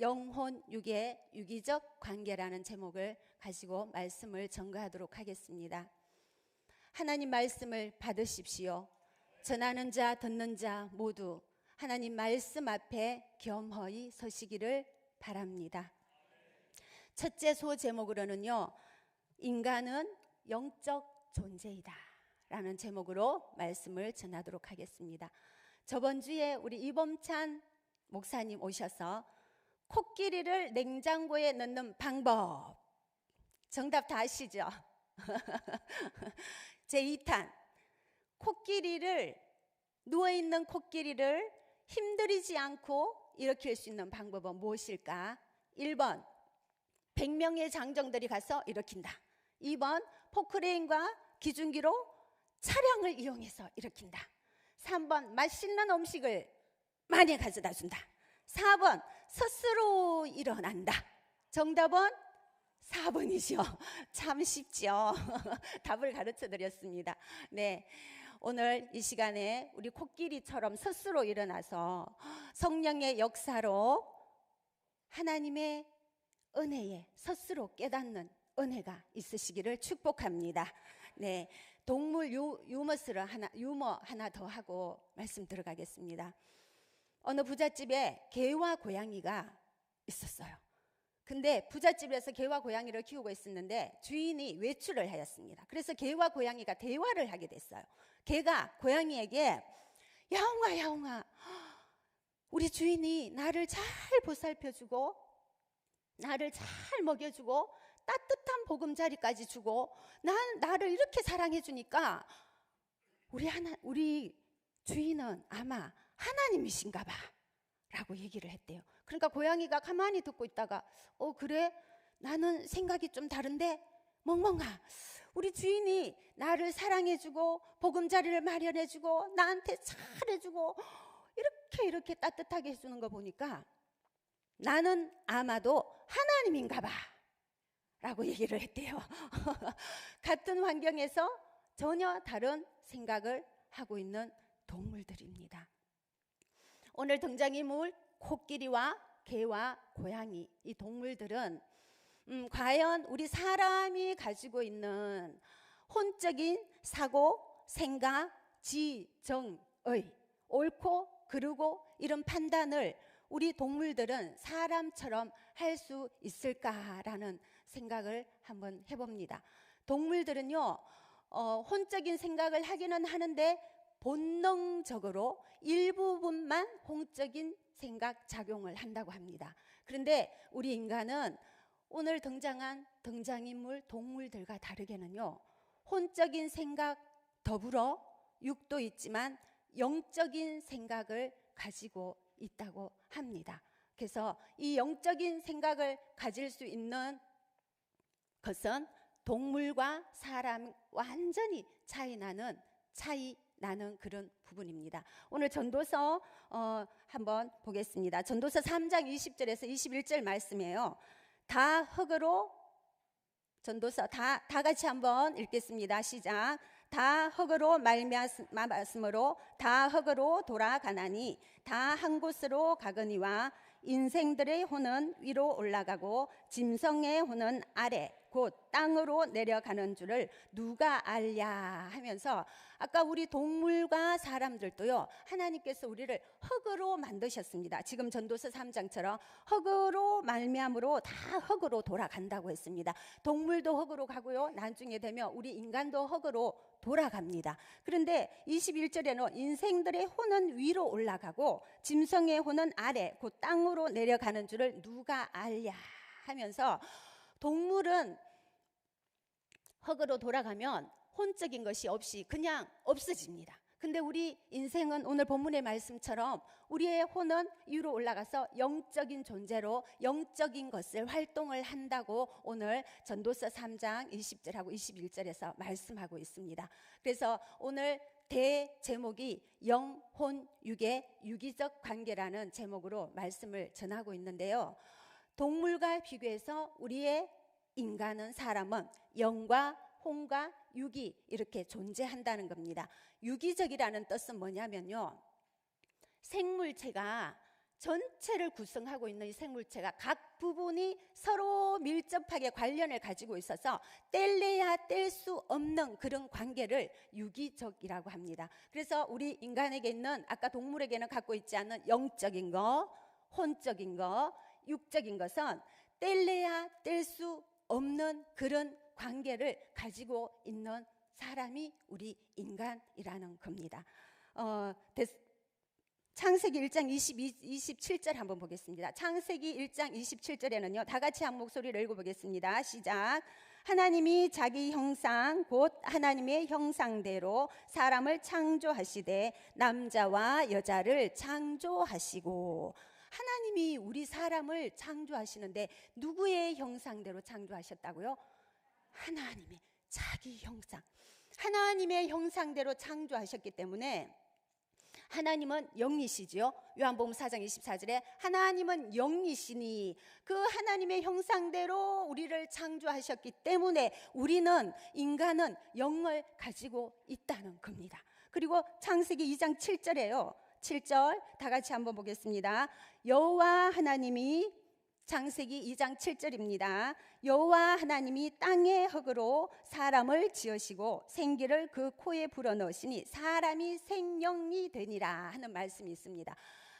영혼 육의 유기적 관계라는 제목을 가지고 말씀을 전가하도록 하겠습니다. 하나님 말씀을 받으십시오. 전하는 자 듣는 자 모두 하나님 말씀 앞에 겸허히 서시기를 바랍니다. 첫째 소제목으로는요, 인간은 영적 존재이다 라는 제목으로 말씀을 전하도록 하겠습니다. 저번 주에 우리 이범찬 목사님 오셔서 코끼리를 냉장고에 넣는 방법, 정답 다 아시죠? 제2탄, 누워있는 코끼리를 힘들이지 않고 일으킬 수 있는 방법은 무엇일까? 1번, 100명의 장정들이 가서 일으킨다. 2번, 포크레인과 기중기로 차량을 이용해서 일으킨다. 3번, 맛있는 음식을 많이 가져다 준다. 4번, 스스로 일어난다. 정답은 4번이죠. 참 쉽죠. 답을 가르쳐 드렸습니다. 네, 오늘 이 시간에 우리 코끼리처럼 스스로 일어나서 성령의 역사로 하나님의 은혜에 스스로 깨닫는 은혜가 있으시기를 축복합니다. 네, 동물 유머 하나 더 하고 말씀 들어가겠습니다. 어느 부잣집에 개와 고양이가 있었어요. 근데 부잣집에서 개와 고양이를 키우고 있었는데 주인이 외출을 하였습니다. 그래서 개와 고양이가 대화를 하게 됐어요. 개가 고양이에게 야옹아 야옹아, 우리 주인이 나를 잘 보살펴주고 나를 잘 먹여주고 따뜻한 보금자리까지 주고 나를 이렇게 사랑해 주니까 우리 주인은 아마 하나님이신가 봐 라고 얘기를 했대요. 그러니까 고양이가 가만히 듣고 있다가 그래? 나는 생각이 좀 다른데 멍멍아, 우리 주인이 나를 사랑해주고 보금자리를 마련해주고 나한테 잘해주고 이렇게 따뜻하게 해주는 거 보니까 나는 아마도 하나님인가 봐 라고 얘기를 했대요. 같은 환경에서 전혀 다른 생각을 하고 있는 동물들입니다. 오늘 등장인물 코끼리와 개와 고양이, 이 동물들은 과연 우리 사람이 가지고 있는 혼적인 사고, 생각, 지, 정의, 옳고 그르고 이런 판단을 우리 동물들은 사람처럼 할 수 있을까라는 생각을 한번 해봅니다. 동물들은요, 혼적인 생각을 하기는 하는데 본능적으로 일부분만 홍적인 생각 작용을 한다고 합니다. 그런데 우리 인간은 오늘 등장한 등장인물 동물들과 다르게는요, 혼적인 생각 더불어 육도 있지만 영적인 생각을 가지고 있다고 합니다. 그래서 이 영적인 생각을 가질 수 있는 것은 동물과 사람 완전히 차이 나는 그런 부분입니다. 오늘 전도서 한번 보겠습니다. 전도서 3장 20절에서 21절 말씀이에요. 다 흙으로, 전도서 다 같이 한번 읽겠습니다. 시작. 다 흙으로 말미암았으므로 다 흙으로 돌아가나니 다 한 곳으로 가거니와 인생들의 혼은 위로 올라가고 짐승의 혼은 아래 곧 땅으로 내려가는 줄을 누가 알랴 하면서, 아까 우리 동물과 사람들도요, 하나님께서 우리를 흙으로 만드셨습니다. 지금 전도서 3장처럼 흙으로 말미암으로 다 흙으로 돌아간다고 했습니다. 동물도 흙으로 가고요, 나중에 되면 우리 인간도 흙으로 돌아갑니다. 그런데 21절에는 인생들의 혼은 위로 올라가고 짐승의 혼은 아래 곧 땅으로 내려가는 줄을 누가 알랴 하면서, 동물은 흙으로 돌아가면 혼적인 것이 없이 그냥 없어집니다. 근데 우리 인생은 오늘 본문의 말씀처럼 우리의 혼은 위로 올라가서 영적인 존재로 영적인 것을 활동을 한다고 오늘 전도서 3장 20절하고 21절에서 말씀하고 있습니다. 그래서 오늘 대제목이 영혼 육의 유기적 관계라는 제목으로 말씀을 전하고 있는데요, 동물과 비교해서 우리의 인간은, 사람은 영과 혼과 육이 이렇게 존재한다는 겁니다. 유기적이라는 뜻은 뭐냐면요, 생물체가 전체 전체를 구성하고 있는 이 생물체가 각 부분이 서로 밀접하게 관련을 가지고 있어서 뗄래야 뗄 수 없는 그런 관계를 유기적이라고 합니다. 그래서 우리 인간에게 있는, 아까 동물에게는 갖고 있지 않은 영적인 거, 혼적인 거, 육적인 것은 뗄래야 뗄 수 없는 그런 관계를 가지고 있는 사람이 우리 인간이라는 겁니다. 창세기 1장 27절 한번 보겠습니다. 창세기 1장 27절에는요, 다 같이 한 목소리를 읽어보겠습니다. 시작. 하나님이 자기 형상 곧 하나님의 형상대로 사람을 창조하시되 남자와 여자를 창조하시고. 하나님이 우리 사람을 창조하시는데 누구의 형상대로 창조하셨다고요? 하나님의 자기 형상, 하나님의 형상대로 창조하셨기 때문에 하나님은 영이시지요. 요한복음 4장 24절에 하나님은 영이시니 그 하나님의 형상대로 우리를 창조하셨기 때문에 우리는, 인간은 영을 가지고 있다는 겁니다. 그리고 창세기 2장 7절에요. 7절 다 같이 한번 보겠습니다. 여호와 하나님이, 창세기 2장 7절입니다. 여호와 하나님이 땅의 흙으로 사람을 지으시고 생기를 그 코에 불어넣으시니 사람이 생명이 되니라 하는 말씀이 있습니다.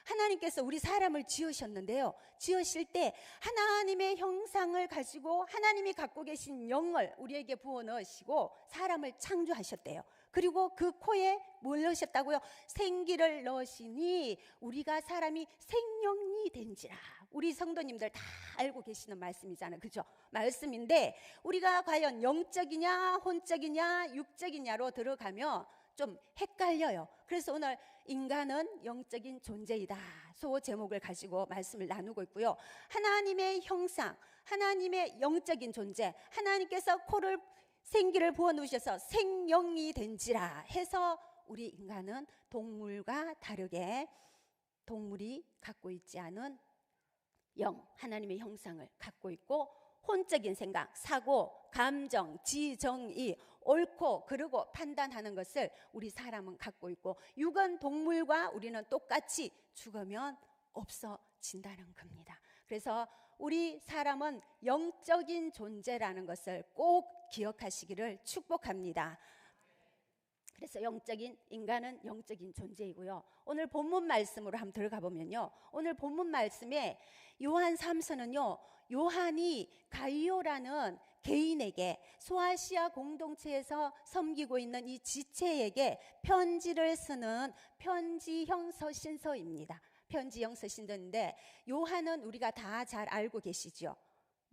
하나님께서 우리 사람을 지으셨는데요, 지으실 때 하나님의 형상을 가지고 하나님이 갖고 계신 영을 우리에게 부어넣으시고 사람을 창조하셨대요. 그리고 그 코에 뭘 넣으셨다고요? 생기를 넣으시니 우리가 사람이 생명이 된지라. 우리 성도님들 다 알고 계시는 말씀이잖아요, 그죠? 말씀인데 우리가 과연 영적이냐 혼적이냐 육적이냐로 들어가면 좀 헷갈려요. 그래서 오늘 인간은 영적인 존재이다, 소 제목을 가지고 말씀을 나누고 있고요. 하나님의 형상, 하나님의 영적인 존재, 하나님께서 코를, 생기를 부어놓으셔서 생명이 된지라 해서 우리 인간은 동물과 다르게 동물이 갖고 있지 않은 영, 하나님의 형상을 갖고 있고 혼적인 생각, 사고, 감정, 지, 정의, 옳고 그르고 판단하는 것을 우리 사람은 갖고 있고 육은 동물과 우리는 똑같이 죽으면 없어진다는 겁니다. 그래서 우리 사람은 영적인 존재라는 것을 꼭 기억하시기를 축복합니다. 그래서 인간은 영적인 존재이고요. 오늘 본문 말씀으로 한번 들어가 보면요, 오늘 본문 말씀에 요한 3서는요, 요한이 가이오라는 개인에게, 소아시아 공동체에서 섬기고 있는 이 지체에게 편지를 쓰는 편지형 서신서입니다. 편지형 서신서인데 요한은 우리가 다 잘 알고 계시죠.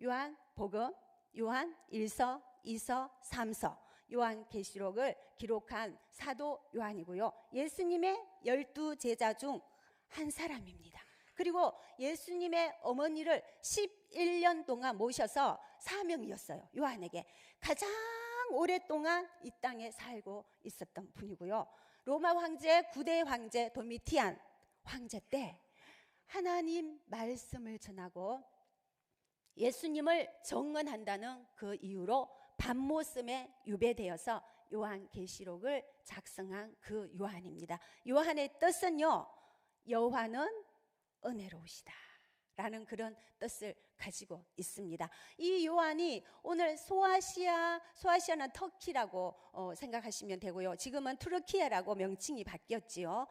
요한복음, 요한 1서, 2서, 3서, 요한계시록을 기록한 사도 요한이고요. 예수님의 12제자 중 한 사람입니다. 그리고 예수님의 어머니를 11년 동안 모셔서 사명이었어요. 요한에게 가장 오랫동안 이 땅에 살고 있었던 분이고요. 로마 황제 9대 황제 도미티안 황제 때 하나님 말씀을 전하고 예수님을 정언한다는 그 이유로 밤모섬에 유배되어서 요한계시록을 작성한 그 요한입니다. 요한의 뜻은요, 여호와는 은혜로우시다 라는 그런 뜻을 가지고 있습니다. 이 요한이 오늘 소아시아는 터키라고 생각하시면 되고요. 지금은 투르키예라고 명칭이 바뀌었지요.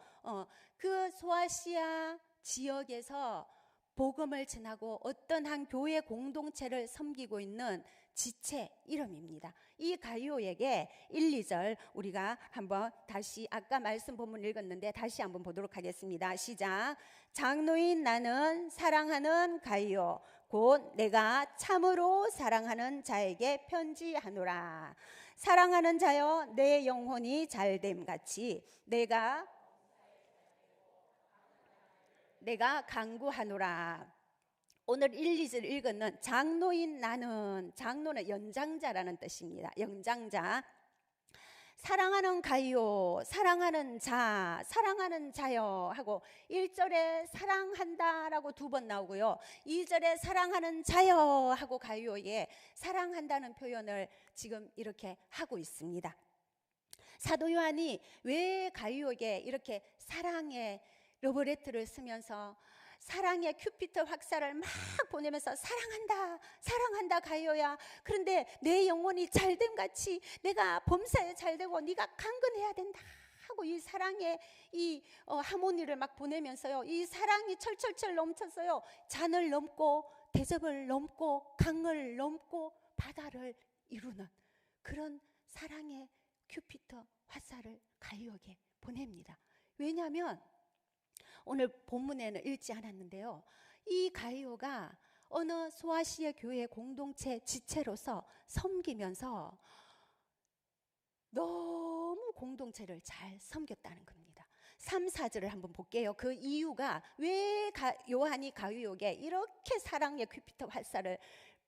그 소아시아 지역에서 복음을 전하고 어떤 한 교회 공동체를 섬기고 있는 지체 이름입니다. 이 가이오에게 1, 2절 우리가 한번 다시, 아까 말씀 본문 읽었는데 다시 한번 보도록 하겠습니다. 시작. 장로인 나는 사랑하는 가이오 곧 내가 참으로 사랑하는 자에게 편지하노라. 사랑하는 자여, 내 영혼이 잘됨 같이 내가 간구하노라. 오늘 1, 2절 읽었는 장로인 나는, 장로는 연장자라는 뜻입니다. 연장자. 사랑하는 가이오, 사랑하는 자, 사랑하는 자여 하고 1절에 사랑한다라고 2번 나오고요. 2절에 사랑하는 자여 하고 가이오에게 사랑한다는 표현을 지금 이렇게 하고 있습니다. 사도 요한이 왜 가이오에게 이렇게 사랑의 러브레터를 쓰면서 사랑의 큐피트 확산을 막 보내면서 사랑한다, 사랑한다 가요야. 그런데 내 영혼이 잘됨 같이 내가 범사에 잘되고 네가 강건해야 된다 하고 이 사랑의 이 하모니를 막 보내면서요, 이 사랑이 철철철 넘쳐서요, 잔을 넘고 대접을 넘고 강을 넘고 바다를 이루는 그런 사랑의 큐피터 화살을 가요에게 보냅니다. 왜냐하면 오늘 본문에는 읽지 않았는데요, 이 가이오가 어느 소아시아 교회 공동체 지체로서 섬기면서 너무 공동체를 잘 섬겼다는 겁니다. 3, 4절을 한번 볼게요. 그 이유가 왜 요한이 가이오에게 이렇게 사랑의 큐피터 활사를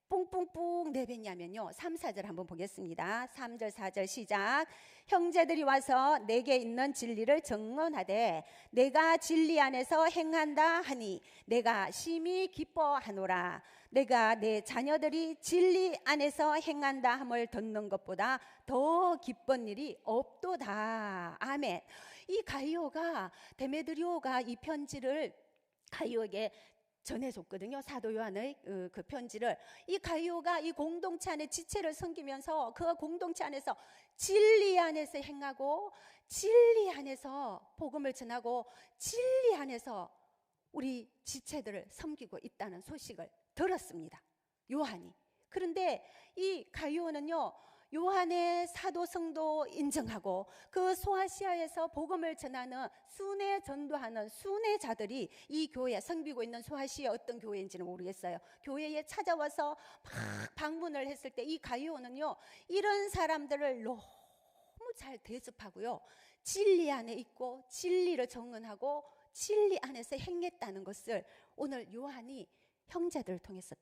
뿡뿡뿡 내뱉냐면요, 3, 4절 한번 보겠습니다. 3절 4절 시작. 형제들이 와서 내게 있는 진리를 증언하되 내가 진리 안에서 행한다 하니 내가 심히 기뻐하노라. 내가 내 자녀들이 진리 안에서 행한다 함을 듣는 것보다 더 기쁜 일이 없도다. 아멘. 이 가이오가, 데메드리오가 이 편지를 가이오에게 전해줬거든요. 사도 요한의 그 편지를. 이 가이오가 이 공동체 안에 지체를 섬기면서 그 공동체 안에서 진리 안에서 행하고 진리 안에서 복음을 전하고 진리 안에서 우리 지체들을 섬기고 있다는 소식을 들었습니다, 요한이. 그런데 이 가이오는요, 요한의 사도성도 인정하고 그 소아시아에서 복음을 전하는 순회 전도하는 순회자들이 이 교회에 섬기고 있는, 소아시아 어떤 교회인지는 모르겠어요, 교회에 찾아와서 막 방문을 했을 때 이 가이오는요, 이런 사람들을 너무 잘 대접하고요, 진리 안에 있고 진리를 정언하고 진리 안에서 행했다는 것을 오늘 요한이 형제들을 통해서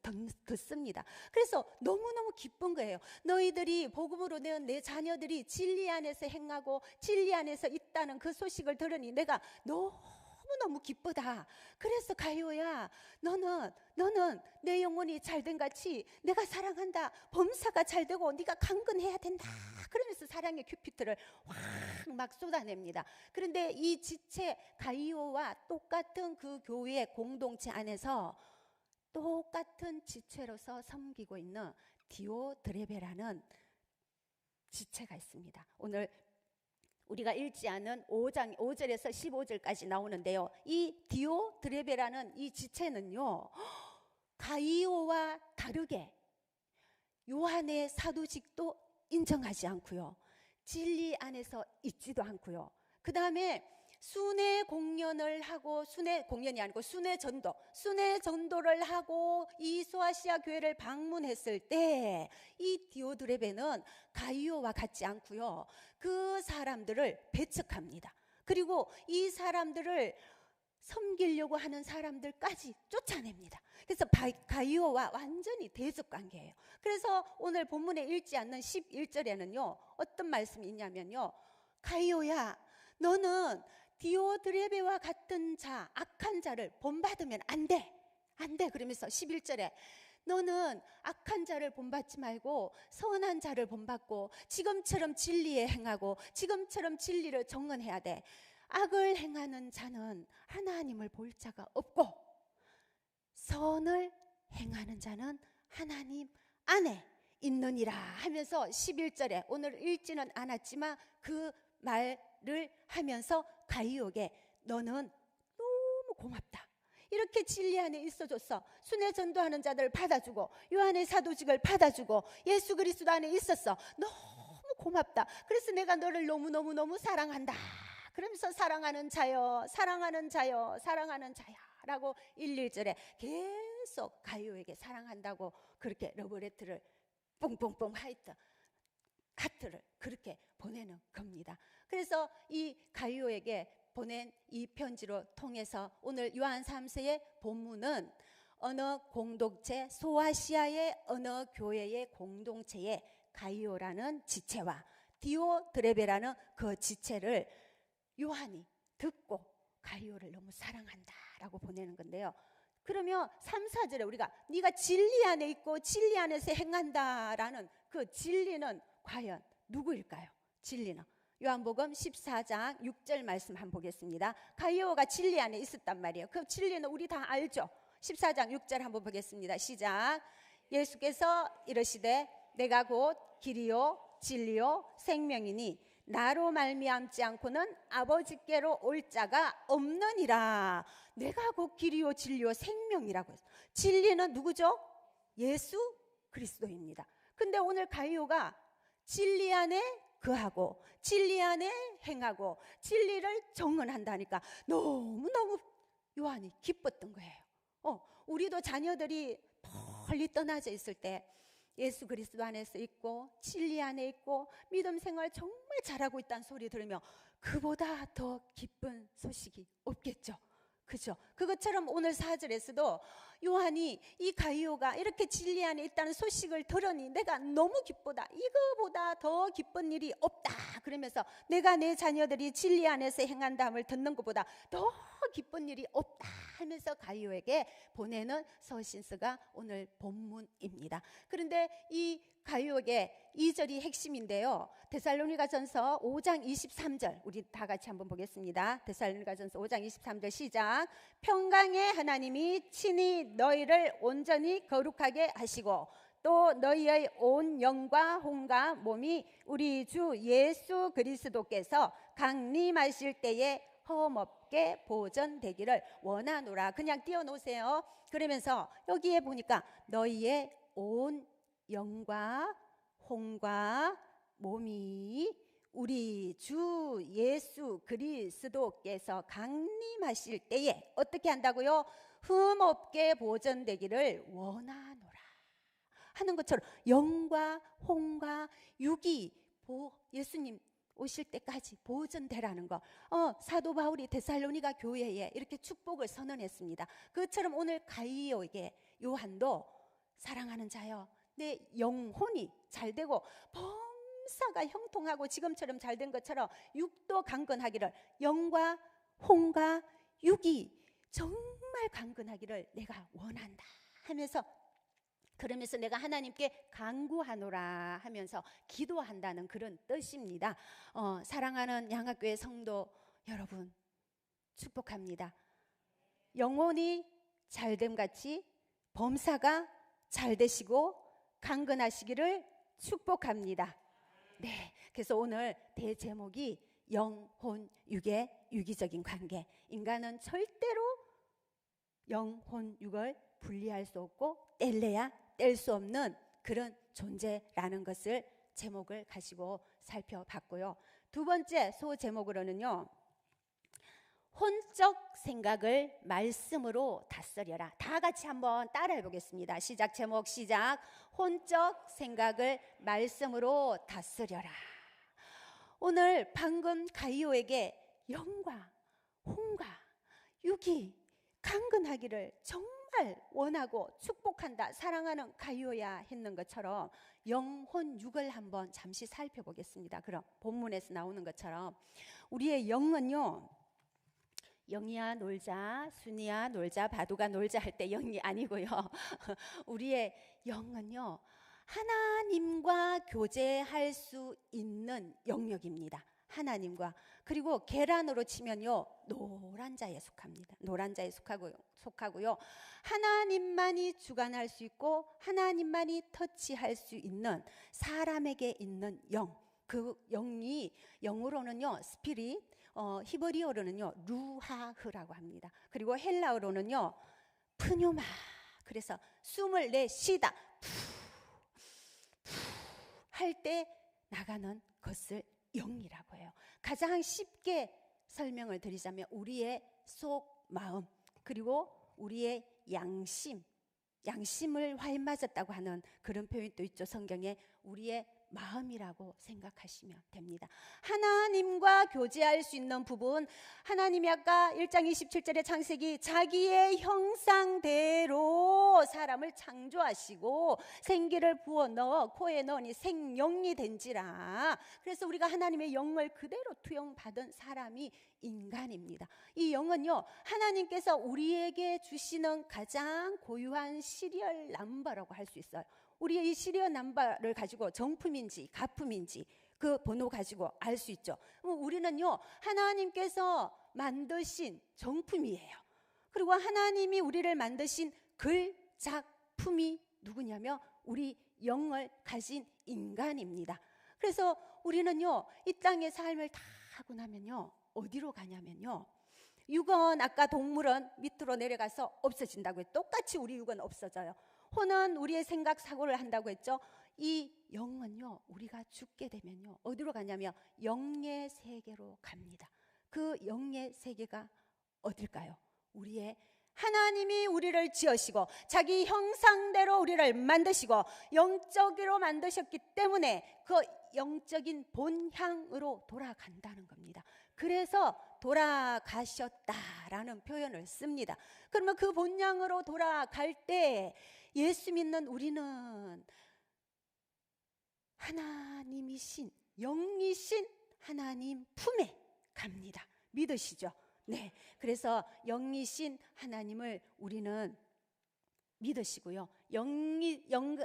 듣습니다. 그래서 너무너무 기쁜 거예요. 너희들이 복음으로 내 자녀들이 진리 안에서 행하고 진리 안에서 있다는 그 소식을 들으니 내가 너무너무 기쁘다. 그래서 가요야, 너는 내 영혼이 잘된 같이 내가 사랑한다, 범사가 잘되고 네가 강건해야 된다. 그러면서 사랑의 큐피트를 확 막 쏟아냅니다. 그런데 이 지체 가이오와 똑같은 그 교회 공동체 안에서 똑같은 지체로서 섬기고 있는 디오드레베라는 지체가 있습니다. 오늘 우리가 읽지 않은 5장 5절에서 15절까지 나오는데요, 이 디오드레베라는 이 지체는요, 가이오와 다르게 요한의 사도직도 인정하지 않고요, 진리 안에서 있지도 않고요, 그 다음에 순회 공연을 하고, 순회 공연이 아니고 순회 전도를 하고 이 소아시아 교회를 방문했을 때 이 디오드레베는 가이오와 같지 않고요, 그 사람들을 배척합니다. 그리고 이 사람들을 섬기려고 하는 사람들까지 쫓아냅니다. 그래서 가이오와 완전히 대적 관계예요. 그래서 오늘 본문에 읽지 않는 11절에는요 어떤 말씀이 있냐면요, 가이오야, 너는 디오드레베와 같은 자, 악한 자를 본받으면 안 돼. 그러면서 11절에 너는 악한 자를 본받지 말고 선한 자를 본받고 지금처럼 진리에 행하고 지금처럼 진리를 정언해야 돼. 악을 행하는 자는 하나님을 볼 자가 없고 선을 행하는 자는 하나님 안에 있느니라 하면서 11절에 오늘 읽지는 않았지만 그 말을 하면서 가이오에게 너는 너무 고맙다. 이렇게 진리 안에 있어줬어. 순회 전도하는 자들을 받아주고 요한의 사도직을 받아주고 예수 그리스도 안에 있었어. 너무 고맙다. 그래서 내가 너를 너무너무 사랑한다. 그러면서 사랑하는 자여 라고 1, 2절에 계속 가이오에게 사랑한다고 그렇게 러브레터를 뽕뽕뽕 하트를 그렇게 보내는 겁니다. 그래서 이 가이오에게 보낸 이 편지로 통해서 오늘 요한 3세의 본문은 어느 공동체, 소아시아의 어느 교회의 공동체의 가이오라는 지체와 디오드레베라는 그 지체를 요한이 듣고 가이오를 너무 사랑한다라고 보내는 건데요. 그러면 3, 4절에 우리가 네가 진리 안에 있고 진리 안에서 행한다라는 그 진리는 과연 누구일까요? 진리는 요한복음 14장 6절 말씀 한번 보겠습니다. 가이오가 진리 안에 있었단 말이에요. 그 진리는 우리 다 알죠. 14장 6절 한번 보겠습니다. 시작. 예수께서 이르시되 내가 곧 길이요 진리요 생명이니 나로 말미암지 않고는 아버지께로 올 자가 없느니라. 내가 곧 길이요 진리요 생명이라고 했어요. 진리는 누구죠? 예수 그리스도입니다. 근데 오늘 가이오가 진리 안에 거하고 진리 안에 행하고 진리를 정언한다니까 너무너무 요한이 기뻤던 거예요. 우리도 자녀들이 멀리 떠나져 있을 때 예수 그리스도 안에서 있고 진리 안에 있고 믿음 생활 정말 잘하고 있다는 소리 들으며 그보다 더 기쁜 소식이 없겠죠. 그죠? 그것처럼 오늘 4절에서도 요한이 이 가이오가 이렇게 진리 안에 있다는 소식을 들으니 내가 너무 기쁘다. 이거보다 더 기쁜 일이 없다. 그러면서 내가 내 자녀들이 진리 안에서 행한다함을 듣는 것보다 더 기쁜 일이 없다 하면서 가이오에게 보내는 서신서가 오늘 본문입니다. 그런데 이 가이오에게 2절이 핵심인데요. 데살로니가전서 5장 23절 우리 다 같이 한번 보겠습니다. 데살로니가전서 5장 23절 시작. 평강의 하나님이 친히 너희를 온전히 거룩하게 하시고 또 너희의 온 영과 혼과 몸이 우리 주 예수 그리스도께서 강림하실 때에 흠없게 보존되기를 원하노라. 그냥 띄워놓으세요. 그러면서 여기에 보니까 너희의 온 영과 혼과 몸이 우리 주 예수 그리스도께서 강림하실 때에 어떻게 한다고요? 흠없게 보존되기를 원하노라 하는 것처럼 영과 혼과 육이 예수님 오실 때까지 보존되라는 거. 사도 바울이 데살로니가 교회에 이렇게 축복을 선언했습니다. 그것처럼 오늘 가이오에게 요한도 사랑하는 자여 내 영혼이 잘되고 범사가 형통하고 지금처럼 잘된 것처럼 육도 강건하기를 영과 혼과 육이 정말 강건하기를 내가 원한다 하면서 그러면서 내가 하나님께 간구하노라 하면서 기도한다는 그런 뜻입니다. 사랑하는 양학교회 성도 여러분 축복합니다. 영혼이 잘됨 같이 범사가 잘 되시고 강건하시기를 축복합니다. 네, 그래서 오늘 대제목이 영혼 육의 유기적인 관계. 인간은 절대로 영혼 육을 분리할 수 없고 뗄래야 뗄 수 없는 그런 존재라는 것을 제목을 가지고 살펴봤고요. 두 번째 소제목으로는요. 혼적 생각을 말씀으로 다스려라. 다 같이 한번 따라해 보겠습니다. 시작. 제목 시작. 혼적 생각을 말씀으로 다스려라. 오늘 방금 가이오에게 영과 혼과 육이 강건하기를 정말 원하고 축복한다. 사랑하는 가이오야 했는 것처럼 영혼 육을 한번 잠시 살펴보겠습니다. 그럼 본문에서 나오는 것처럼 우리의 영은요. 영이야 놀자, 순이야 놀자, 바두가 놀자 할 때 영이 아니고요. 우리의 영은요. 하나님과 교제할 수 있는 영역입니다. 하나님과. 그리고 계란으로 치면요. 노란 자에 속합니다. 노란 자에 속하고요. 하나님만이 주관할 수 있고 하나님만이 터치할 수 있는 사람에게 있는 영. 그 영이 영어로는요. 스피릿, 히브리어로는요. 루하흐라고 합니다. 그리고 헬라어로는요. 프뉴마. 그래서 숨을 내쉬다 할 때 나가는 것을 영이라고 해요. 가장 쉽게 설명을 드리자면 우리의 속 마음 그리고 우리의 양심을 화인맞았다고 하는 그런 표현도 있죠. 성경에 우리의 마음이라고 생각하시면 됩니다. 하나님과 교제할 수 있는 부분, 하나님이 아까 1장 27절의 창세기 자기의 형상대로 사람을 창조하시고 생기를 부어 넣어 코에 넣으니 생영이 된지라. 그래서 우리가 하나님의 영을 그대로 투영받은 사람이 인간입니다. 이 영은요, 하나님께서 우리에게 주시는 가장 고유한 시리얼 넘버라고 할 수 있어요. 우리의 이 시리얼 넘버를 가지고 정품인지 가품인지 그 번호 가지고 알 수 있죠. 우리는요, 하나님께서 만드신 정품이에요. 그리고 하나님이 우리를 만드신 글작품이 누구냐면 우리 영을 가진 인간입니다. 그래서 우리는요, 이 땅의 삶을 다 하고 나면요, 어디로 가냐면요, 육은 아까 동물은 밑으로 내려가서 없어진다고 했죠. 똑같이 우리 육은 없어져요. 혼은 우리의 생각 사고를 한다고 했죠. 이 영은요, 우리가 죽게 되면요, 어디로 가냐면 영의 세계로 갑니다. 그 영의 세계가 어딜까요? 우리의 하나님이 우리를 지으시고 자기 형상대로 우리를 만드시고 영적으로 만드셨기 때문에 그 영적인 본향으로 돌아간다는 겁니다. 그래서 돌아가셨다라는 표현을 씁니다. 그러면 그 본향으로 돌아갈 때 예수 믿는 우리는 하나님이신, 영이신 하나님 품에 갑니다. 믿으시죠? 네. 그래서 영이신 하나님을 우리는 믿으시고요.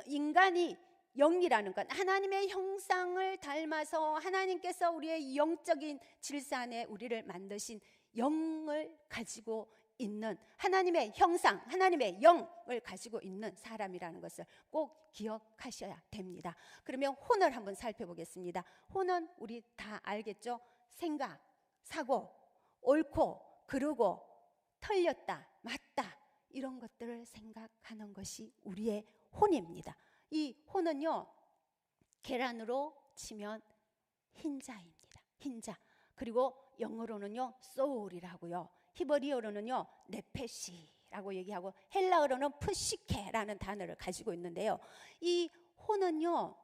인간이 영이라는 건 하나님의 형상을 닮아서 하나님께서 우리의 영적인 질서 안에 우리를 만드신 영을 가지고 있는 하나님의 형상, 하나님의 영을 가지고 있는 사람이라는 것을 꼭 기억하셔야 됩니다. 그러면 혼을 한번 살펴보겠습니다. 혼은 우리 다 알겠죠? 생각, 사고, 옳고 그르고 틀렸다, 맞다 이런 것들을 생각하는 것이 우리의 혼입니다. 이 혼은요, 계란으로 치면 흰자입니다. 흰자. 그리고 영어로는요, soul이라고요. 히브리어로는요, 네페시라고 얘기하고 헬라어로는 푸시케라는 단어를 가지고 있는데요. 이 혼은요,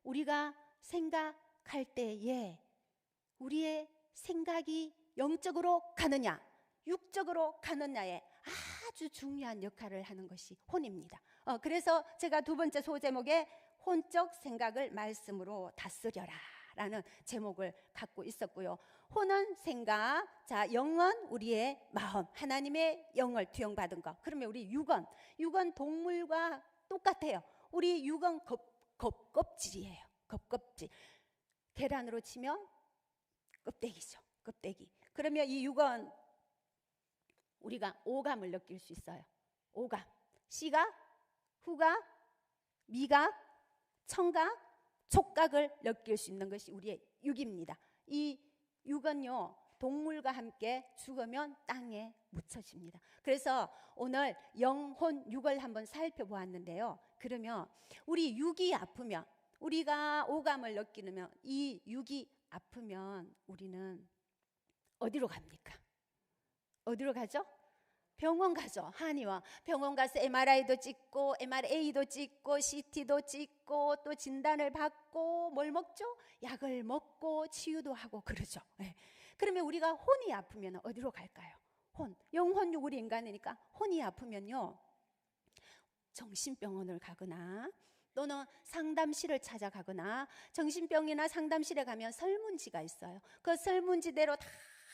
우리가 생각할 때에 우리의 생각이 영적으로 가느냐, 육적으로 가느냐에 아주 중요한 역할을 하는 것이 혼입니다. 그래서 제가 두 번째 소제목에 혼적 생각을 말씀으로 다스려라 라는 제목을 갖고 있었고요. 혼은 생각, 자, 영은 우리의 마음, 하나님의 영을 투영받은 것. 그러면 우리 육은 동물과 똑같아요. 우리 육은 껍질이에요. 껍질. 계란으로 치면 껍데기죠. 껍데기. 그러면 이 육은 우리가 오감을 느낄 수 있어요. 오감. 시각, 후각, 미각, 청각, 촉각을 느낄 수 있는 것이 우리의 육입니다. 이 육은요, 동물과 함께 죽으면 땅에 묻혀집니다. 그래서 오늘 영혼 육을 한번 살펴보았는데요. 그러면 우리 육이 아프면, 우리가 오감을 느끼면, 이 육이 아프면 우리는 어디로 갑니까? 어디로 가죠? 병원 가죠. 한의원. 병원 가서 MRI도 찍고 MRA도 찍고 CT도 찍고 또 진단을 받고 뭘 먹죠? 약을 먹고 치유도 하고 그러죠. 네. 그러면 우리가 혼이 아프면 어디로 갈까요? 혼. 영혼육 우리 인간이니까 혼이 아프면요, 정신병원을 가거나 또는 상담실을 찾아가거나, 정신병이나 상담실에 가면 설문지가 있어요. 그 설문지대로 다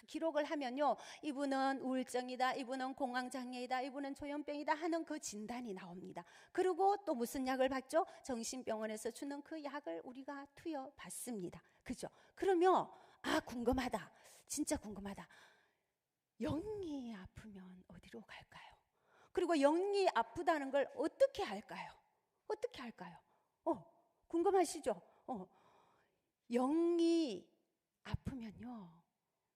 기록을 하면요, 이분은 우울증이다, 이분은 공황장애이다, 이분은 조현병이다 하는 그 진단이 나옵니다. 그리고 또 무슨 약을 받죠? 정신병원에서 주는 그 약을 우리가 투여받습니다. 그죠? 그러면 궁금하다, 진짜 궁금하다. 영이 아프면 어디로 갈까요? 그리고 영이 아프다는 걸 어떻게 할까요? 어떻게 할까요? 궁금하시죠? 영이 아프면요,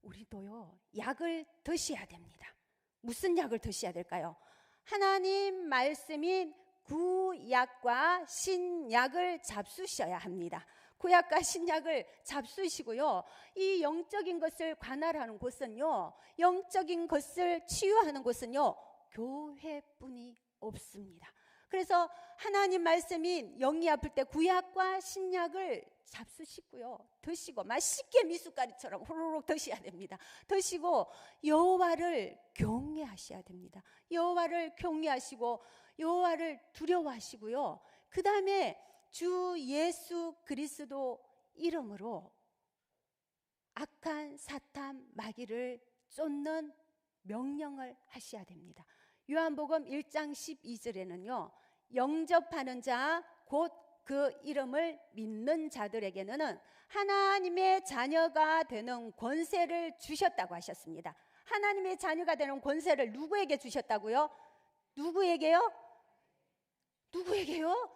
우리도요, 약을 드셔야 됩니다. 무슨 약을 드셔야 될까요? 하나님 말씀인 구약과 신약을 잡수셔야 합니다. 구약과 신약을 잡수시고요, 이 영적인 것을 관할하는 곳은요, 영적인 것을 치유하는 곳은요, 교회뿐이 없습니다. 그래서 하나님 말씀인 영이 아플 때 구약과 신약을 잡수시고요, 드시고 맛있게 미숫가루처럼 후루룩 드셔야 됩니다. 드시고 여호와를 경외하셔야 됩니다. 여호와를 경외하시고 여호와를 두려워하시고요, 그 다음에 주 예수 그리스도 이름으로 악한 사탄 마귀를 쫓는 명령을 하셔야 됩니다. 요한복음 1장 12절에는요 영접하는 자 곧 그 이름을 믿는 자들에게는 하나님의 자녀가 되는 권세를 주셨다고 하셨습니다. 하나님의 자녀가 되는 권세를 누구에게 주셨다고요? 누구에게요? 누구에게요?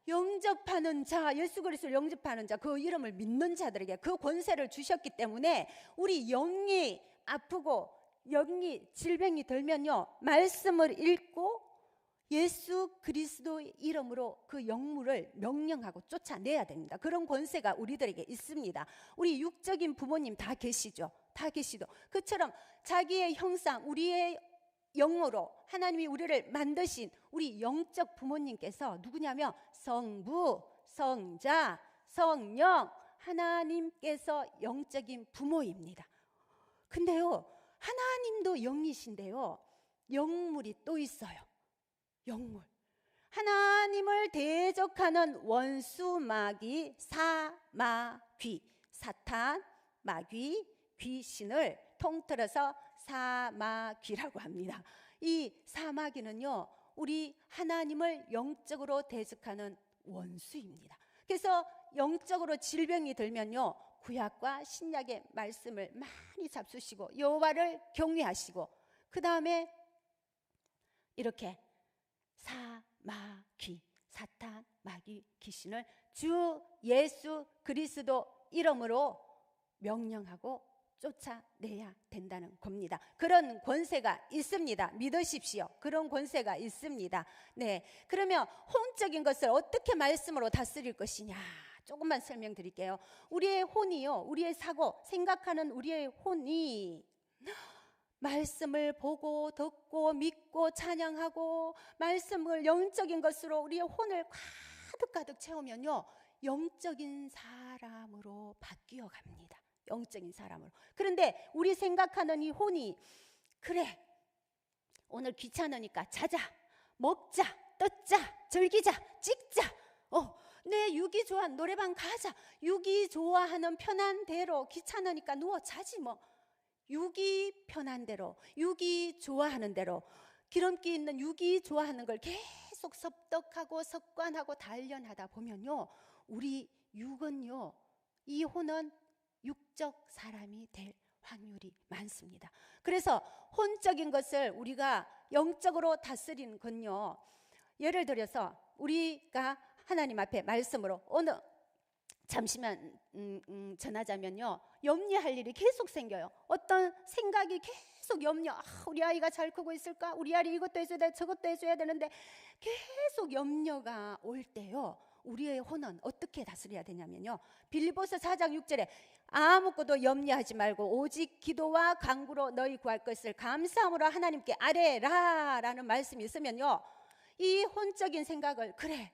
영접하는 자, 예수 그리스도를 영접하는 자, 그 이름을 믿는 자들에게 그 권세를 주셨기 때문에 우리 영이 아프고 영이 질병이 들면요, 말씀을 읽고 예수 그리스도의 이름으로 그 영물을 명령하고 쫓아내야 됩니다. 그런 권세가 우리들에게 있습니다. 우리 육적인 부모님 다 계시죠? 다 계시도 그처럼 자기의 형상, 우리의 영으로 하나님이 우리를 만드신 우리 영적 부모님께서 누구냐면 성부, 성자, 성령, 하나님께서 영적인 부모입니다. 근데요, 하나님도 영이신데요, 영물이 또 있어요. 영물. 하나님을 대적하는 원수 마귀 사마귀, 사탄, 마귀, 귀신을 통틀어서 사마귀라고 합니다. 이 사마귀는요, 우리 하나님을 영적으로 대적하는 원수입니다. 그래서 영적으로 질병이 들면요, 구약과 신약의 말씀을 많이 잡수시고 여호와를 경외하시고 그 다음에 이렇게 사마귀, 사탄, 마귀, 귀신을 주 예수 그리스도 이름으로 명령하고 쫓아내야 된다는 겁니다. 그런 권세가 있습니다. 믿으십시오. 그런 권세가 있습니다. 네, 그러면 혼적인 것을 어떻게 말씀으로 다스릴 것이냐, 조금만 설명드릴게요. 우리의 혼이요, 우리의 사고, 생각하는 우리의 혼이 말씀을 보고 듣고 믿고 찬양하고 말씀을 영적인 것으로 우리의 혼을 가득가득 채우면요, 영적인 사람으로 바뀌어 갑니다. 영적인 사람으로. 그런데 우리 생각하는 이 혼이, 그래 오늘 귀찮으니까 자자, 먹자, 뜯자, 즐기자, 찍자, 내 육이 좋아, 노래방 가자, 육이 좋아하는 편한 대로, 귀찮으니까 누워 자지 뭐, 육이 편한 대로, 육이 좋아하는 대로, 기름기 있는 육이 좋아하는 걸 계속 섭득하고 습관하고 단련하다 보면요, 우리 육은요, 이 혼은 육적 사람이 될 확률이 많습니다. 그래서 혼적인 것을 우리가 영적으로 다스리는 건요, 예를 들어서 우리가 하나님 앞에 말씀으로 어느 잠시만 전하자면요, 염려할 일이 계속 생겨요. 어떤 생각이 계속 염려, 우리 아이가 잘 크고 있을까, 우리 아이 이것도 해줘야 돼, 저것도 해줘야 되는데 계속 염려가 올 때요, 우리의 혼은 어떻게 다스려야 되냐면요, 빌립보서 4장 6절에 아무것도 염려하지 말고 오직 기도와 간구로 너희 구할 것을 감사함으로 하나님께 아뢰라 라는 말씀이 있으면요, 이 혼적인 생각을, 그래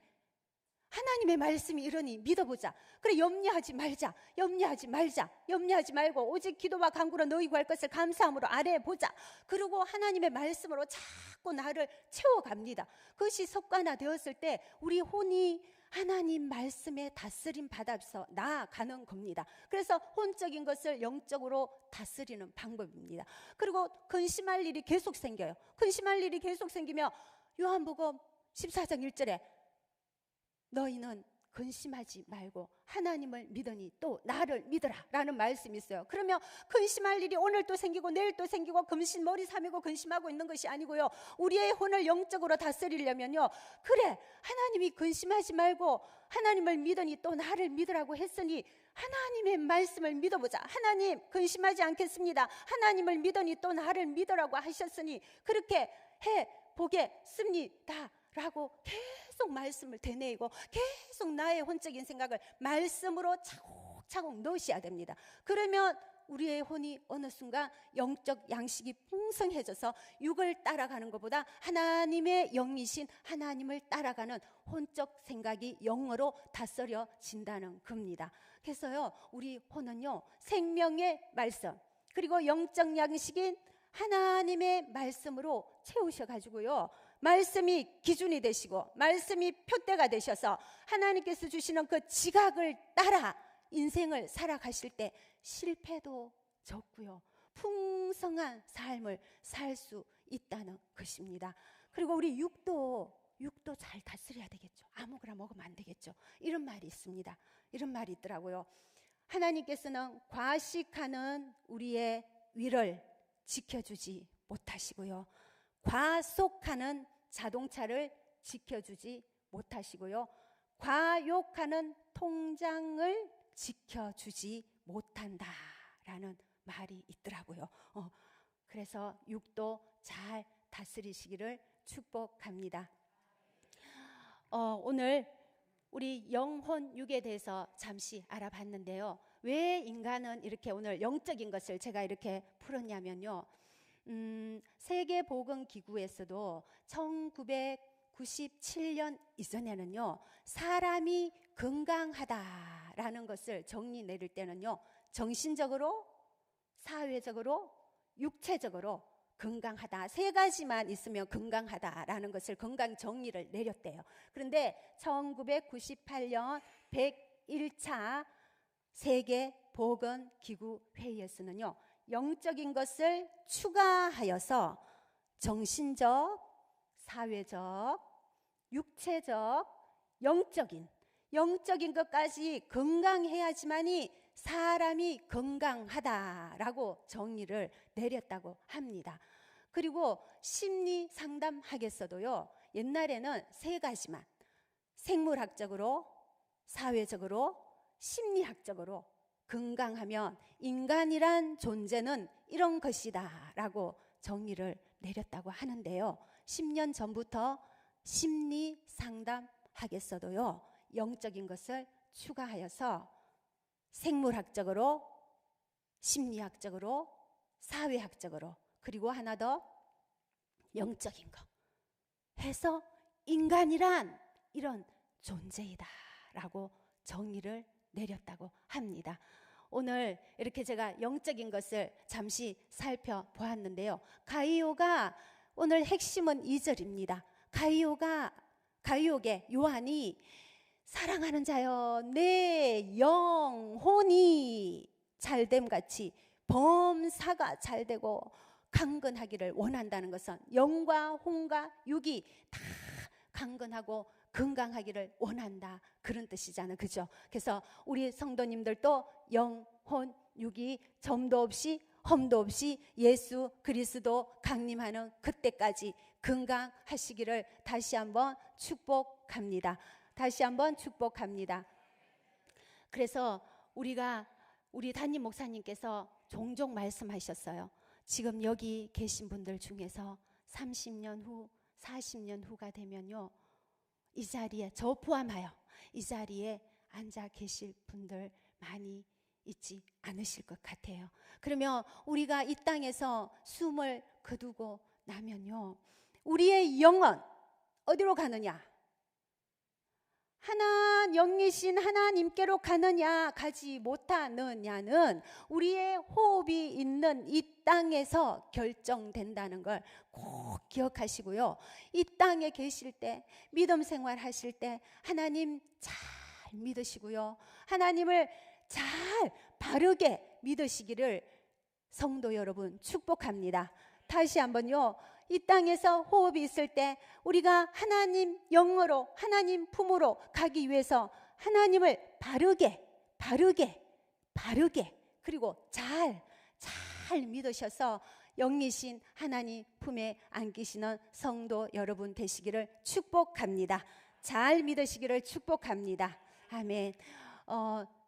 하나님의 말씀이 이러니 믿어보자, 그래 염려하지 말자, 염려하지 말자, 염려하지 말고 오직 기도와 간구로 너희 구할 것을 감사함으로 아뢰보자. 그리고 하나님의 말씀으로 자꾸 나를 채워갑니다. 그것이 습관화되었을 때 우리 혼이 하나님 말씀에 다스림 받아서 나아가는 겁니다. 그래서 혼적인 것을 영적으로 다스리는 방법입니다. 그리고 근심할 일이 계속 생겨요. 근심할 일이 계속 생기면 요한복음 14장 1절에 너희는 근심하지 말고 하나님을 믿으니 또 나를 믿으라 라는 말씀이 있어요. 그러면 근심할 일이 오늘 또 생기고 내일 또 생기고 근심 머리 삼이고 근심하고 있는 것이 아니고요, 우리의 혼을 영적으로 다스리려면요, 그래 하나님이 근심하지 말고 하나님을 믿으니 또 나를 믿으라고 했으니 하나님의 말씀을 믿어보자, 하나님 근심하지 않겠습니다, 하나님을 믿으니 또 나를 믿으라고 하셨으니 그렇게 해보겠습니다 라고 계속 말씀을 되뇌이고 계속 나의 혼적인 생각을 말씀으로 차곡차곡 넣으셔야 됩니다. 그러면 우리의 혼이 어느 순간 영적 양식이 풍성해져서 육을 따라가는 것보다 하나님의 영이신 하나님을 따라가는 혼적 생각이 영으로 다스려진다는 겁니다. 그래서요, 우리 혼은요, 생명의 말씀 그리고 영적 양식인 하나님의 말씀으로 채우셔가지고요, 말씀이 기준이 되시고 말씀이 표대가 되셔서 하나님께서 주시는 그 지각을 따라 인생을 살아가실 때 실패도 적고요, 풍성한 삶을 살 수 있다는 것입니다. 그리고 우리 육도 육도 잘 다스려야 되겠죠. 아무거나 먹으면 안 되겠죠. 이런 말이 있습니다. 이런 말이 있더라고요. 하나님께서는 과식하는 우리의 위를 지켜주지 못하시고요. 과속하는 자동차를 지켜주지 못하시고요. 과욕하는 통장을 지켜주지 못한다라는 말이 있더라고요. 그래서 육도 잘 다스리시기를 축복합니다. 오늘 우리 영혼 육에 대해서 잠시 알아봤는데요. 왜 인간은 이렇게 오늘 영적인 것을 제가 이렇게 풀었냐면요. 세계보건기구에서도 1997년 이전에는요, 사람이 건강하다라는 것을 정의 내릴 때는요, 정신적으로, 사회적으로, 육체적으로 건강하다, 세 가지만 있으면 건강하다라는 것을 건강 정의를 내렸대요. 그런데 1998년 101차 세계보건기구 회의에서는요, 영적인 것을 추가하여서 정신적, 사회적, 육체적, 영적인 것까지 건강해야지만이 사람이 건강하다라고 정의를 내렸다고 합니다. 그리고 심리 상담학에서도요, 옛날에는 세 가지만, 생물학적으로, 사회적으로, 심리학적으로 건강하면 인간이란 존재는 이런 것이다 라고 정의를 내렸다고 하는데요. 10년 전부터 심리 상담학에서도요, 영적인 것을 추가하여서 생물학적으로, 심리학적으로, 사회학적으로, 그리고 하나 더 영적인 거 해서 인간이란 이런 존재이다 라고 정의를 내렸다고 합니다. 오늘 이렇게 제가 영적인 것을 잠시 살펴보았는데요. 가이오가 오늘 핵심은 2절입니다. 가이오게 요한이 사랑하는 자여 내 영혼이 잘됨같이 범사가 잘되고 강건하기를 원한다는 것은 영과 혼과 육이 다 강건하고 건강하기를 원한다, 그런 뜻이잖아요. 그죠? 그래서 우리 성도님들도 영, 혼, 육이 점도 없이 험도 없이 예수 그리스도 강림하는 그때까지 건강하시기를 다시 한번 축복합니다. 다시 한번 축복합니다. 그래서 우리 담임 목사님께서 종종 말씀하셨어요. 지금 여기 계신 분들 중에서 30년 후, 40년 후가 되면요, 이 자리에, 저 포함하여 이 자리에 앉아 계실 분들 많이 있지 않으실 것 같아요. 그러면 우리가 이 땅에서 숨을 거두고 나면요, 우리의 영은 어디로 가느냐? 영이신 하나님께로 가느냐 가지 못하느냐는 우리의 호흡이 있는 이 땅에서 결정된다는 걸 꼭 기억하시고요. 이 땅에 계실 때, 믿음 생활 하실 때 하나님 잘 믿으시고요, 하나님을 잘 바르게 믿으시기를 성도 여러분 축복합니다. 다시 한번요, 이 땅에서 호흡이 있을 때 우리가 하나님 영으로, 하나님 품으로 가기 위해서 하나님을 바르게 그리고 잘 믿으셔서 영이신 하나님 품에 안기시는 성도 여러분 되시기를 축복합니다. 잘 믿으시기를 축복합니다. 아멘.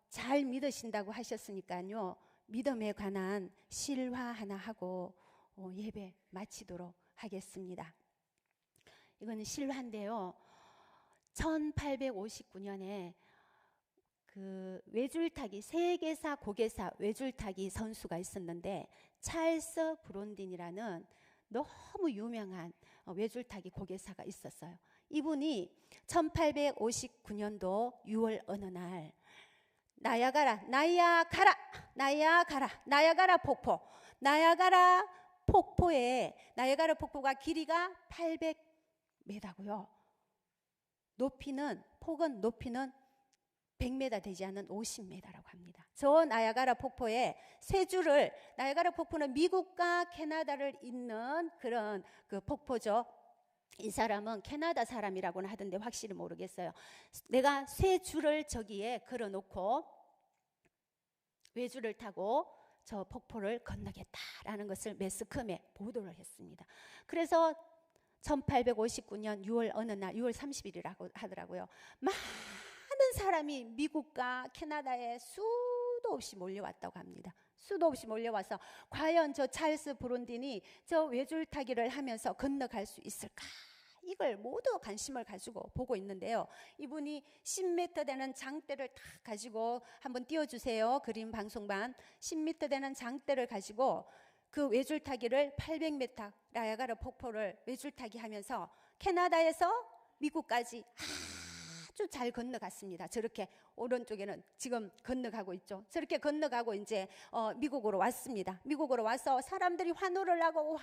잘 믿으신다고 하셨으니까요, 믿음에 관한 실화 하나 하고 예배 마치도록 하겠습니다. 이거는 실화인데요. 1859년에 그 외줄타기, 세계사 고개사 외줄타기 선수가 있었는데, 찰스 브론딘이라는 너무 유명한 외줄타기 고개사가 있었어요. 이분이 1859년도 6월 어느 날 나야가라 폭포, 나야가라 폭포가 길이가 800m고요. 폭은 높이는 100m 되지 않는 50m라고 합니다. 저 나야가라 폭포에 세 줄을, 나야가라 폭포는 미국과 캐나다를 잇는 그런 그 폭포죠. 이 사람은 캐나다 사람이라고는 하던데 확실히 모르겠어요. 내가 쇠 줄을 저기에 걸어놓고 외줄을 타고 저 폭포를 건너겠다라는 것을 매스컴에 보도를 했습니다. 그래서 1859년 6월 어느 날 6월 30일이라고 하더라고요. 많은 사람이 미국과 캐나다에 수도 없이 몰려왔다고 합니다. 수도 없이 몰려와서 과연 저 찰스 브론딘이 저 외줄타기를 하면서 건너갈 수 있을까? 이걸 모두 관심을 가지고 보고 있는데요. 이분이 10m 되는 장대를 다 가지고 한번 띄워주세요. 그림 방송반. 10m 되는 장대를 가지고 그 외줄타기를 800m 나야가라 폭포를 외줄타기 하면서 캐나다에서 미국까지 아주 잘 건너갔습니다. 저렇게 오른쪽에는 지금 건너가고 있죠. 저렇게 건너가고 이제 미국으로 왔습니다. 미국으로 와서 사람들이 환호를 하고 와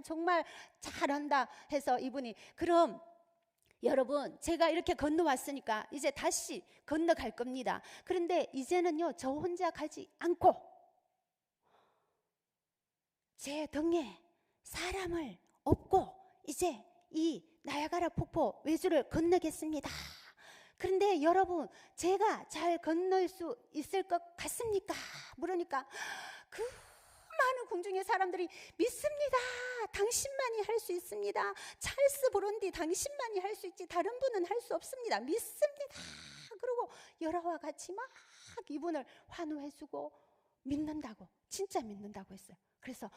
정말 잘한다 해서 이분이 그럼 여러분 제가 이렇게 건너왔으니까 이제 다시 건너갈 겁니다. 그런데 이제는요 저 혼자 가지 않고 제 등에 사람을 업고 이제 이 나야가라 폭포 외줄을 건너겠습니다. 그런데 여러분 제가 잘 건널 수 있을 것 같습니까? 물으니까 그 많은 궁중의 사람들이 믿습니다. 당신만이 할 수 있습니다. 찰스 브론디 당신만이 할 수 있지 다른 분은 할 수 없습니다. 믿습니다. 그리고 여러와 같이 막 이분을 환호해주고 믿는다고 진짜 믿는다고 했어요. 그래서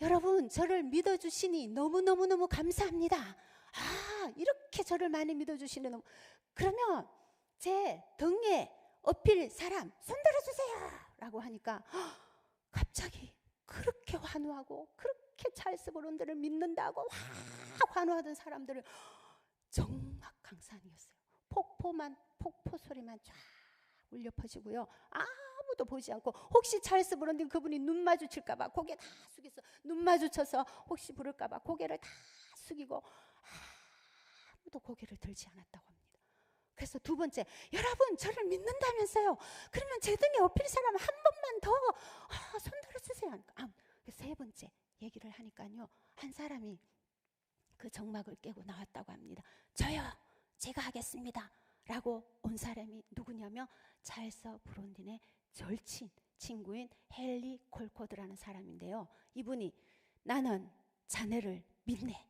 여러분 저를 믿어주시니 너무너무너무 감사합니다. 이렇게 저를 많이 믿어주시는 그러면 제 등에 업힐 사람 손 들어주세요 라고 하니까 갑자기 그렇게 환호하고 그렇게 찰스 브론디를 믿는다고 환호하던 사람들은 정막강산이었어요. 폭포 소리만 쫙 울려 퍼지고요. 아무도 보지 않고 혹시 찰스 브론디 그분이 눈 마주칠까봐 고개 다 숙여서 눈 마주쳐서 혹시 부를까봐 고개를 다 숙이고 아무도 고개를 들지 않았다고 합니다. 그래서 두 번째 여러분 저를 믿는다면서요. 그러면 제 등에 업힐 사람 한 번만 더 손 들어주세요. 세 번째 얘기를 하니까요 한 사람이 그 정막을 깨고 나왔다고 합니다. 저요 제가 하겠습니다 라고 온 사람이 누구냐면 찰스 브론딘의 절친 친구인 헨리 콜코드라는 사람인데요. 이분이 나는 자네를 믿네.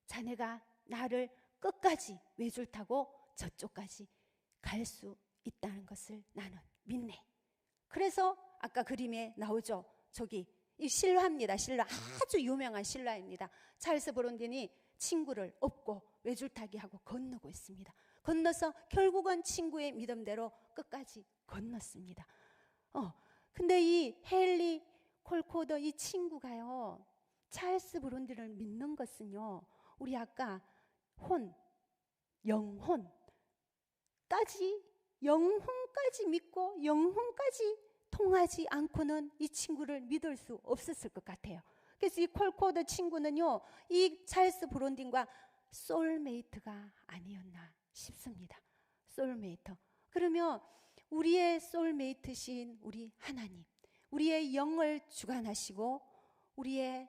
자네가 나를 끝까지 외줄 타고 저쪽까지 갈 수 있다는 것을 나는 믿네. 그래서 아까 그림에 나오죠. 저기 이 신라입니다. 신라 아주 유명한 신라입니다. 찰스 브론딘이 친구를 업고 외줄타기 하고 건너고 있습니다. 건너서 결국은 친구의 믿음대로 끝까지 건넜습니다. 근데 이 헨리 콜코더 이 친구가요 찰스 브론딘을 믿는 것은요 우리 아까 영혼까지 믿고 영혼까지 통하지 않고는 이 친구를 믿을 수 없었을 것 같아요. 그래서 이 콜코더 친구는요 이 찰스 브론딘과 소울메이트가 아니었나 싶습니다. 소울메이트. 그러면 우리의 소울메이트신 우리 하나님, 우리의 영을 주관하시고 우리의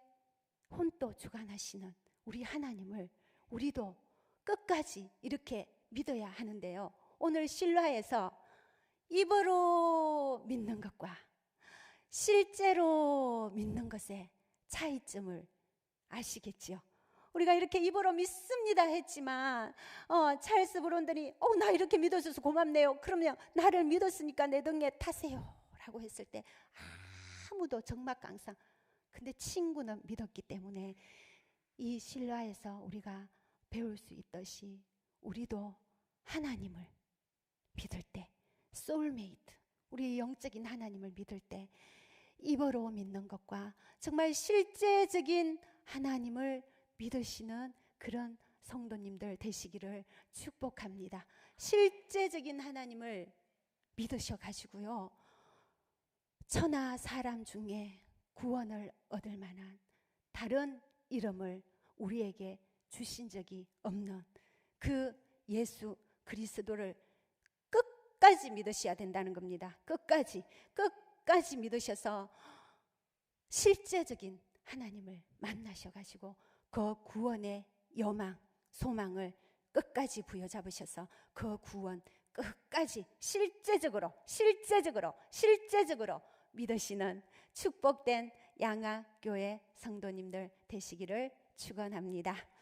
혼도 주관하시는 우리 하나님을 우리도 끝까지 이렇게 믿어야 하는데요. 오늘 실화에서 입으로 믿는 것과 실제로 믿는 것의 차이점을 아시겠지요? 우리가 이렇게 입으로 믿습니다 했지만 찰스 브론딘이 나 이렇게 믿어줘서 고맙네요. 그러면 나를 믿었으니까 내 등에 타세요 라고 했을 때 아무도 정막강상. 근데 친구는 믿었기 때문에 이 신라에서 우리가 배울 수 있듯이 우리도 하나님을 믿을 때 소울메이트 우리 영적인 하나님을 믿을 때 입으로 믿는 것과 정말 실제적인 하나님을 믿으시는 그런 성도님들 되시기를 축복합니다. 실제적인 하나님을 믿으셔가지고요 천하 사람 중에 구원을 얻을 만한 다른 이름을 우리에게 주신 적이 없는 그 예수 그리스도를 끝까지 믿으셔야 된다는 겁니다. 끝까지 믿으셔서 실제적인 하나님을 만나셔가지고 그 구원의 여망 소망을 끝까지 부여잡으셔서 그 구원 끝까지 실제적으로 믿으시는 축복된 양화교회 성도님들 되시기를 축원합니다.